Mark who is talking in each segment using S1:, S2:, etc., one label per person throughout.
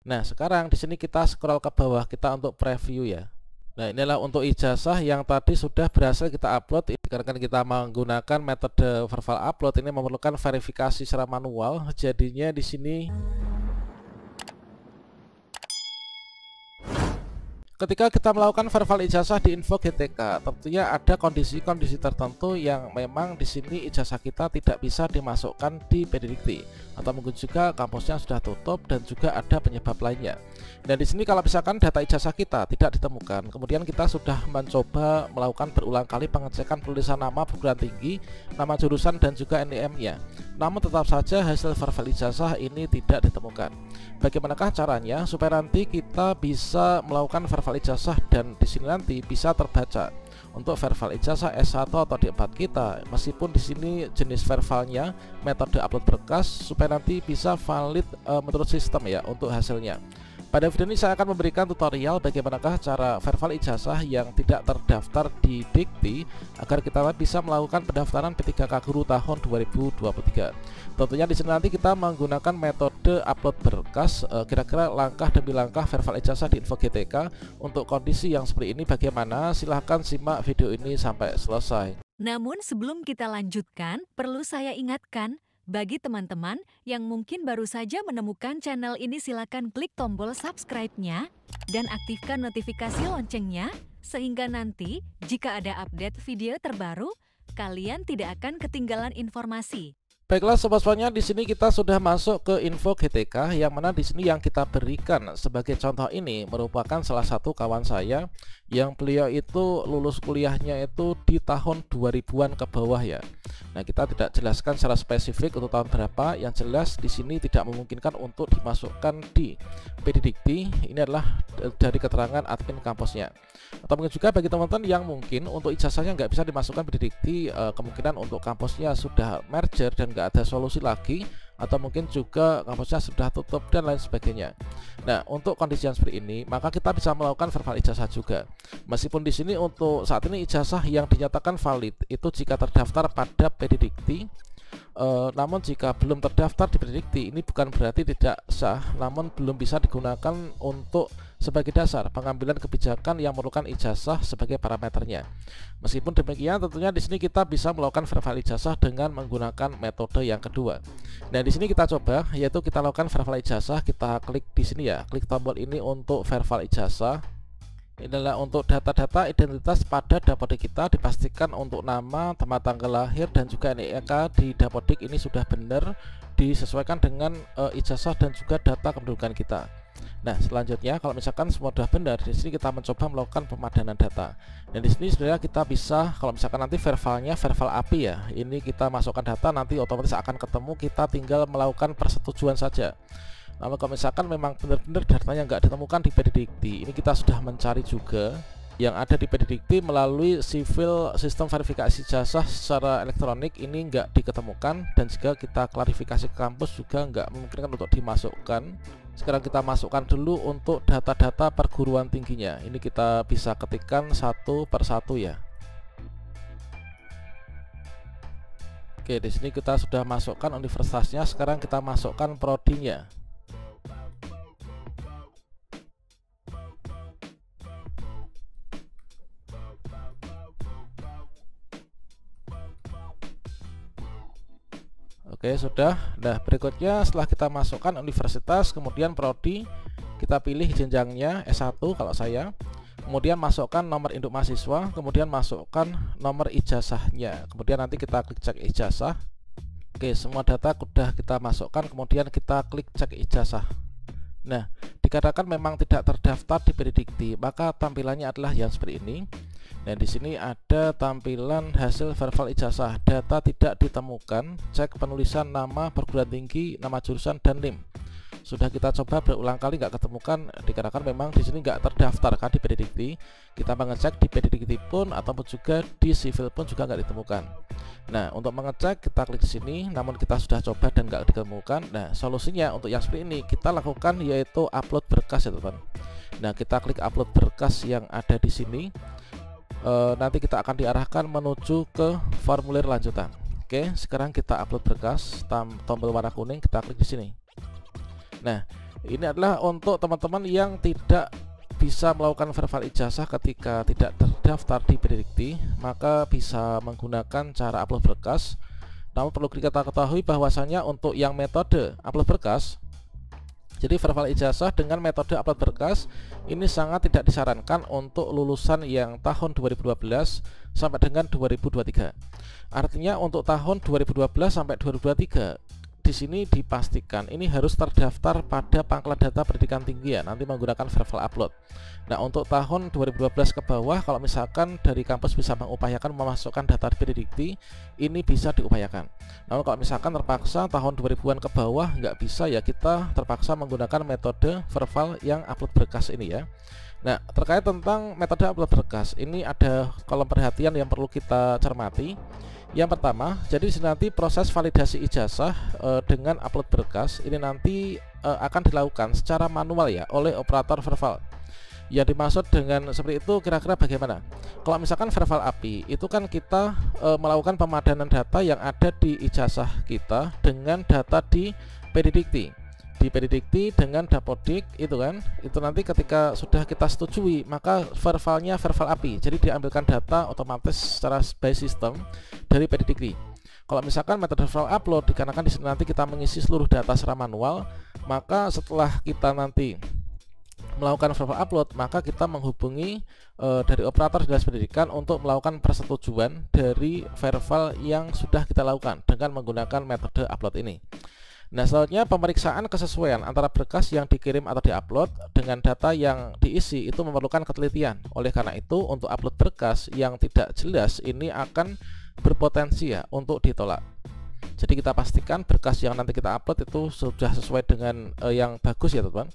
S1: Nah, sekarang di sini kita scroll ke bawah kita untuk preview ya. Nah, inilah untuk ijazah yang tadi sudah berhasil kita upload. Dikarenakan kita menggunakan metode verbal upload, ini memerlukan verifikasi secara manual. Jadinya di sini ketika kita melakukan verbal ijazah di info GTK, tentunya ada kondisi-kondisi tertentu yang memang di sini ijazah kita tidak bisa dimasukkan di PDDikti, atau mungkin juga kampusnya sudah tutup dan juga ada penyebab lainnya. Dan di sini kalau misalkan data ijazah kita tidak ditemukan, kemudian kita sudah mencoba melakukan berulang kali pengecekan tulisan nama perguruan tinggi, nama jurusan dan juga NIM-nya, namun tetap saja hasil verbal ijazah ini tidak ditemukan. Bagaimanakah caranya supaya nanti kita bisa melakukan verbal ijazah dan di sini nanti bisa terbaca untuk verbal ijazah S1 atau D4 kita, meskipun di sini jenis verbalnya metode upload berkas, supaya nanti bisa valid menurut sistem ya untuk hasilnya. Pada video ini saya akan memberikan tutorial bagaimanakah cara verbal ijazah yang tidak terdaftar di Dikti agar kita bisa melakukan pendaftaran P3K Guru tahun 2023. Tentunya di sini nanti kita menggunakan metode upload berkas, kira-kira langkah demi langkah verbal ijazah di info GTK untuk kondisi yang seperti ini bagaimana. Silahkan simak video ini sampai selesai.
S2: Namun sebelum kita lanjutkan, perlu saya ingatkan, bagi teman-teman yang mungkin baru saja menemukan channel ini, silakan klik tombol subscribe-nya dan aktifkan notifikasi loncengnya, sehingga nanti jika ada update video terbaru, kalian tidak akan ketinggalan informasi.
S1: Baiklah sobat-sobatnya, di sini kita sudah masuk ke info GTK, yang mana di sini yang kita berikan sebagai contoh ini merupakan salah satu kawan saya yang beliau itu lulus kuliahnya itu di tahun 2000-an ke bawah ya. Nah, kita tidak jelaskan secara spesifik untuk tahun berapa, yang jelas di sini tidak memungkinkan untuk dimasukkan di PDDikti. Ini adalah dari keterangan admin kampusnya. Atau mungkin juga bagi teman-teman yang mungkin untuk ijazahnya nggak bisa dimasukkan PDDikti, kemungkinan untuk kampusnya sudah merger dan nggak ada solusi lagi, atau mungkin juga kampusnya sudah tutup dan lain sebagainya. Nah, untuk kondisi yang seperti ini, maka kita bisa melakukan verbal ijazah juga. Meskipun di sini untuk saat ini ijazah yang dinyatakan valid itu jika terdaftar pada PDDikti. Namun jika belum terdaftar di PDDikti, ini bukan berarti tidak sah, namun belum bisa digunakan untuk sebagai dasar pengambilan kebijakan yang memerlukan ijazah sebagai parameternya. Meskipun demikian, tentunya di sini kita bisa melakukan verbal ijazah dengan menggunakan metode yang kedua. Nah, di sini kita coba, yaitu kita lakukan verbal ijazah. Kita klik di sini ya, klik tombol ini untuk verbal ijazah. Ini adalah untuk data-data identitas pada dapodik kita, dipastikan untuk nama, tempat tanggal lahir dan juga NIK di dapodik ini sudah benar, disesuaikan dengan ijazah dan juga data kependudukan kita. Nah, selanjutnya kalau misalkan semua sudah benar, di sini kita mencoba melakukan pemadanan data. Dan di sini sebenarnya kita bisa, kalau misalkan nanti verbalnya verbal API ya, ini kita masukkan data, nanti otomatis akan ketemu, kita tinggal melakukan persetujuan saja. Namun kalau misalkan memang benar-benar datanya nggak ditemukan di PDDikti, ini kita sudah mencari juga yang ada di PDDikti melalui civil sistem verifikasi ijazah secara elektronik, ini nggak diketemukan, dan jika kita klarifikasi ke kampus juga nggak memungkinkan untuk dimasukkan. Sekarang kita masukkan dulu untuk data-data perguruan tingginya. Ini kita bisa ketikkan satu persatu ya. Oke, di sini kita sudah masukkan universitasnya. Sekarang kita masukkan prodinya. Oke, sudah. Nah, berikutnya setelah kita masukkan universitas, kemudian prodi, kita pilih jenjangnya S1 kalau saya. Kemudian masukkan nomor induk mahasiswa, kemudian masukkan nomor ijazahnya. Kemudian nanti kita klik cek ijazah. Oke, semua data sudah kita masukkan, kemudian kita klik cek ijazah. Nah, dikatakan memang tidak terdaftar di PDDikti, maka tampilannya adalah yang seperti ini. Dan di sini ada tampilan hasil verbal ijazah, data tidak ditemukan, cek penulisan nama perguruan tinggi, nama jurusan dan NIM. Sudah kita coba berulang kali nggak ketemukan, dikarenakan memang di sini nggak terdaftar kan di PDDikti. Kita mengecek di PDDikti pun ataupun juga di sivil pun juga nggak ditemukan. Nah, untuk mengecek kita klik di sini, namun kita sudah coba dan nggak ditemukan. Nah, solusinya untuk yang seperti ini kita lakukan yaitu upload berkas ya teman. Nah, kita klik upload berkas yang ada di sini. Nanti kita akan diarahkan menuju ke formulir lanjutan. Oke, sekarang kita upload berkas, tombol warna kuning, kita klik di sini. Nah, Ini adalah untuk teman-teman yang tidak bisa melakukan verifal ijazah ketika tidak terdaftar di Pedidikti, maka bisa menggunakan cara upload berkas. Namun perlu kita ketahui bahwasanya untuk yang metode upload berkas, jadi verifal ijazah dengan metode upload berkas ini sangat tidak disarankan untuk lulusan yang tahun 2012 sampai dengan 2023. Artinya untuk tahun 2012 sampai 2023 di sini dipastikan ini harus terdaftar pada Pangkalan Data Pendidikan Tinggi ya, nanti menggunakan verifal upload. Nah, untuk tahun 2012 ke bawah, kalau misalkan dari kampus bisa mengupayakan memasukkan data di Pedidikti, ini bisa diupayakan. Namun kalau misalkan terpaksa tahun 2000-an ke bawah nggak bisa, ya kita terpaksa menggunakan metode verifal yang upload berkas ini ya. Nah, terkait tentang metode upload berkas, ini ada kolom perhatian yang perlu kita cermati. Yang pertama, jadi nanti proses validasi ijazah dengan upload berkas ini nanti akan dilakukan secara manual ya oleh operator verifal. Yang dimaksud dengan seperti itu kira-kira bagaimana? Kalau misalkan verifal API itu kan kita melakukan pemadanan data yang ada di ijazah kita dengan data di Pedidikti. Di Pedidikti dengan Dapodik itu kan, itu nanti ketika sudah kita setujui maka verifalnya verifal API, jadi diambilkan data otomatis secara by system dari Pedidikti. Kalau misalkan metode verifal upload dikarenakan di sini nanti kita mengisi seluruh data secara manual, maka setelah kita nanti melakukan verifal upload maka kita menghubungi dari operator dinas pendidikan untuk melakukan persetujuan dari verifal yang sudah kita lakukan dengan menggunakan metode upload ini. Nah, selanjutnya pemeriksaan kesesuaian antara berkas yang dikirim atau diupload dengan data yang diisi itu memerlukan ketelitian. Oleh karena itu, untuk upload berkas yang tidak jelas ini akan berpotensi ya untuk ditolak. Jadi kita pastikan berkas yang nanti kita upload itu sudah sesuai dengan yang bagus ya teman-teman.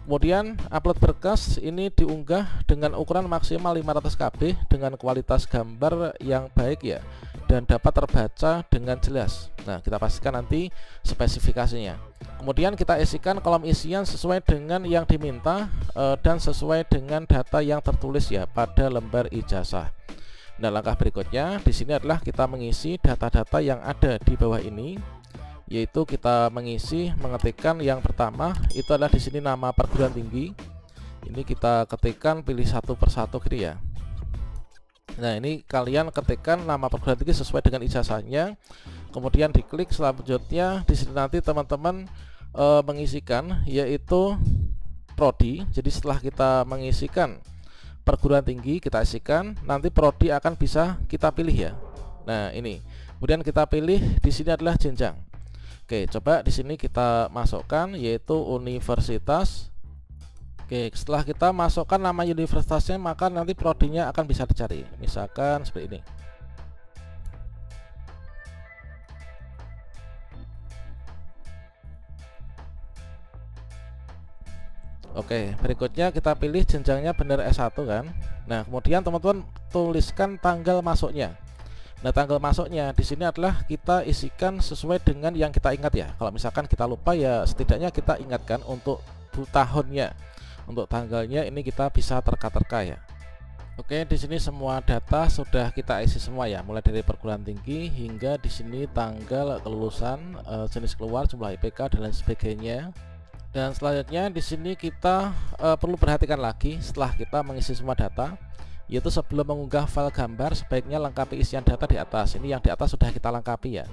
S1: Kemudian upload berkas ini diunggah dengan ukuran maksimal 500 KB dengan kualitas gambar yang baik ya, dan dapat terbaca dengan jelas. Nah, kita pastikan nanti spesifikasinya. Kemudian kita isikan kolom isian sesuai dengan yang diminta dan sesuai dengan data yang tertulis ya pada lembar ijazah. Nah, langkah berikutnya di sini adalah kita mengisi data-data yang ada di bawah ini, yaitu kita mengetikkan yang pertama itu adalah di sini nama perguruan tinggi. Ini kita ketikkan, pilih satu persatu gitu ya. Nah, ini kalian ketikkan nama perguruan tinggi sesuai dengan ijazahnya. Kemudian diklik selanjutnya di sini nanti teman-teman mengisikan yaitu prodi. Jadi setelah kita mengisikan perguruan tinggi kita isikan, nanti prodi akan bisa kita pilih ya. Nah, ini. Kemudian kita pilih di sini adalah jenjang. Oke, coba di sini kita masukkan yaitu universitas. Oke, setelah kita masukkan nama universitasnya maka nanti prodinya akan bisa dicari. Misalkan seperti ini. Oke, berikutnya kita pilih jenjangnya benar S1 kan. Nah, kemudian teman-teman tuliskan tanggal masuknya. Nah, tanggal masuknya di sini adalah kita isikan sesuai dengan yang kita ingat ya. Kalau misalkan kita lupa ya setidaknya kita ingatkan untuk tahunnya. Untuk tanggalnya ini kita bisa terka-terka ya. Oke, di sini semua data sudah kita isi semua ya, mulai dari perguruan tinggi hingga di sini tanggal kelulusan, jenis keluar, jumlah IPK dan lain sebagainya. Dan selanjutnya di sini kita perlu perhatikan lagi setelah kita mengisi semua data, yaitu sebelum mengunggah file gambar sebaiknya lengkapi isian data di atas. Ini yang di atas sudah kita lengkapi ya.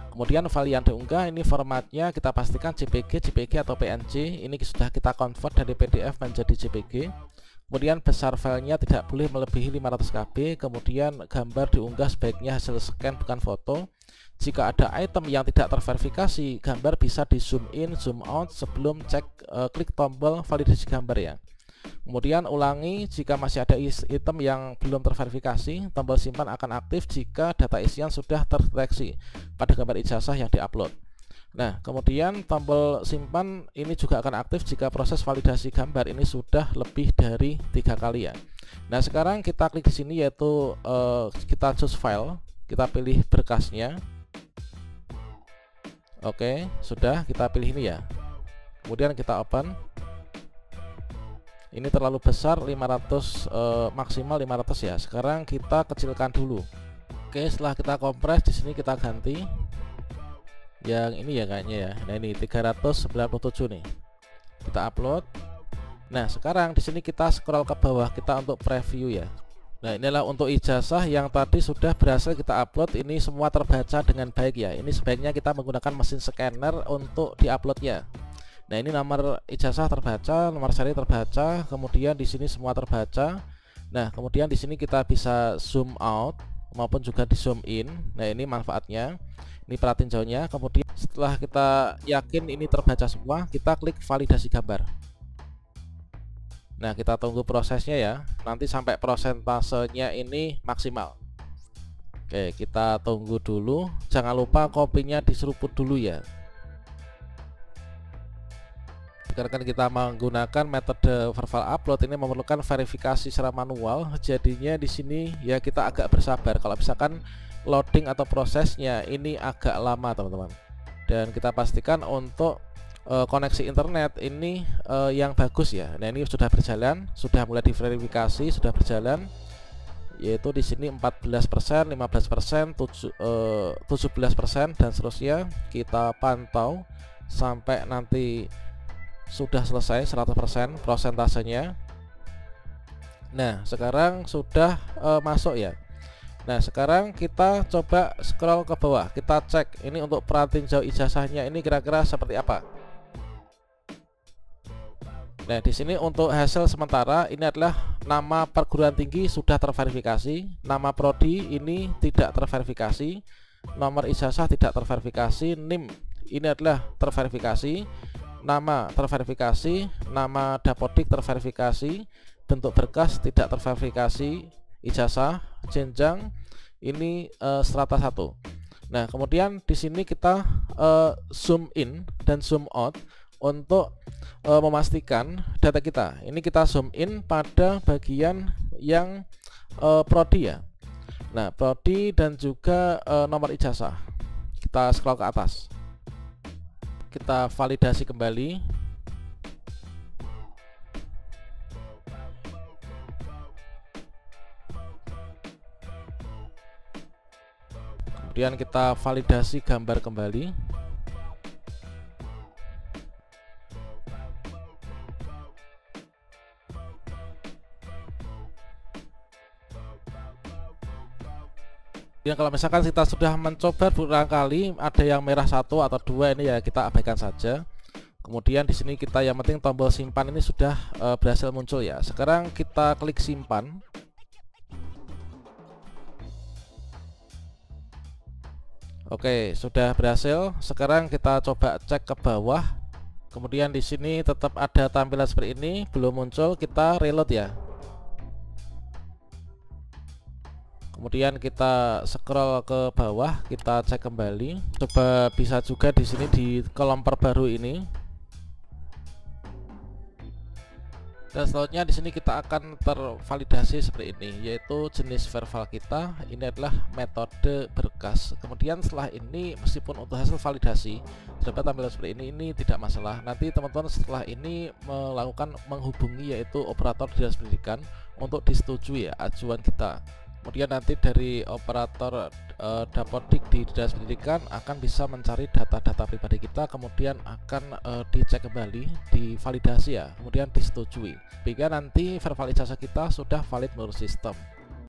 S1: Kemudian file yang diunggah ini formatnya kita pastikan JPG, JPG atau PNG. Ini sudah kita convert dari PDF menjadi JPG. Kemudian besar filenya tidak boleh melebihi 500 KB. Kemudian gambar diunggah sebaiknya hasil scan bukan foto. Jika ada item yang tidak terverifikasi, gambar bisa di zoom in, zoom out sebelum klik tombol validasi gambar ya. Kemudian ulangi jika masih ada item yang belum terverifikasi, tombol simpan akan aktif jika data isian sudah terdeteksi pada gambar ijazah yang diupload. Nah, kemudian tombol simpan ini juga akan aktif jika proses validasi gambar ini sudah lebih dari 3 kali ya. Nah, sekarang kita klik di sini yaitu kita choose file, kita pilih berkasnya. Oke, sudah kita pilih ini ya. Kemudian kita open. Ini terlalu besar 500 maksimal 500 ya. Sekarang kita kecilkan dulu. Oke, setelah kita kompres di sini kita ganti yang ini ya kayaknya ya. Nah, ini 397 nih. kita upload. Nah, sekarang di sini kita scroll ke bawah kita untuk preview ya. Nah, inilah untuk ijazah yang tadi sudah berhasil kita upload. Ini semua terbaca dengan baik ya. Ini sebaiknya kita menggunakan mesin scanner untuk diuploadnya. Nah, ini nomor ijazah terbaca, nomor seri terbaca, kemudian di sini semua terbaca. Nah, kemudian di sini kita bisa zoom out maupun juga di zoom in. Nah, ini manfaatnya. Ini pratinjaunya. Kemudian setelah kita yakin ini terbaca semua, kita klik validasi gambar. Nah, kita tunggu prosesnya ya. Nanti sampai prosentasenya ini maksimal. Oke, kita tunggu dulu. Jangan lupa kopinya diseruput dulu ya. Karena kita menggunakan metode verbal upload, ini memerlukan verifikasi secara manual. Jadinya di sini ya kita agak bersabar. Kalau misalkan loading atau prosesnya ini agak lama, teman-teman. Dan kita pastikan untuk koneksi internet ini yang bagus ya. Nah, ini sudah berjalan, sudah mulai diverifikasi, sudah berjalan, yaitu di sini 14%, 15%, 17% dan seterusnya. Kita pantau sampai nanti sudah selesai 100% prosentasenya. Nah, sekarang sudah masuk ya. Nah, sekarang kita coba scroll ke bawah, kita cek ini untuk pratinjau ijazahnya ini kira-kira seperti apa. Nah, di sini untuk hasil sementara ini adalah nama perguruan tinggi sudah terverifikasi, nama prodi ini tidak terverifikasi, nomor ijazah tidak terverifikasi, NIM ini adalah terverifikasi, nama terverifikasi, nama dapodik terverifikasi, bentuk berkas tidak terverifikasi, ijazah, jenjang ini strata 1. Nah, kemudian di sini kita zoom in dan zoom out untuk memastikan data kita. Ini kita zoom in pada bagian yang prodi ya. Nah, prodi dan juga nomor ijazah. Kita scroll ke atas. Kita validasi kembali. Kemudian kita validasi gambar kembali. Ya, kalau misalkan kita sudah mencoba berulang kali ada yang merah 1 atau 2, ini ya kita abaikan saja. Kemudian di sini kita yang penting tombol simpan ini sudah berhasil muncul ya. Sekarang kita klik simpan. Oke, sudah berhasil. Sekarang kita coba cek ke bawah. Kemudian di sini tetap ada tampilan seperti ini, belum muncul. Kita reload ya. Kemudian kita scroll ke bawah, kita cek kembali. Coba bisa juga di sini di kolom perbaru ini. Dan selanjutnya di sini kita akan tervalidasi seperti ini, yaitu jenis verbal kita ini adalah metode berkas. Kemudian setelah ini meskipun untuk hasil validasi dapat tampilan seperti ini tidak masalah. Nanti teman-teman setelah ini melakukan menghubungi yaitu operator dinas pendidikan untuk disetujui ya ajuan kita. Kemudian nanti dari operator dapodik di dinas pendidikan akan bisa mencari data-data pribadi kita, kemudian akan dicek kembali, divalidasi ya, kemudian disetujui, sehingga nanti verbal ijazah kita sudah valid menurut sistem.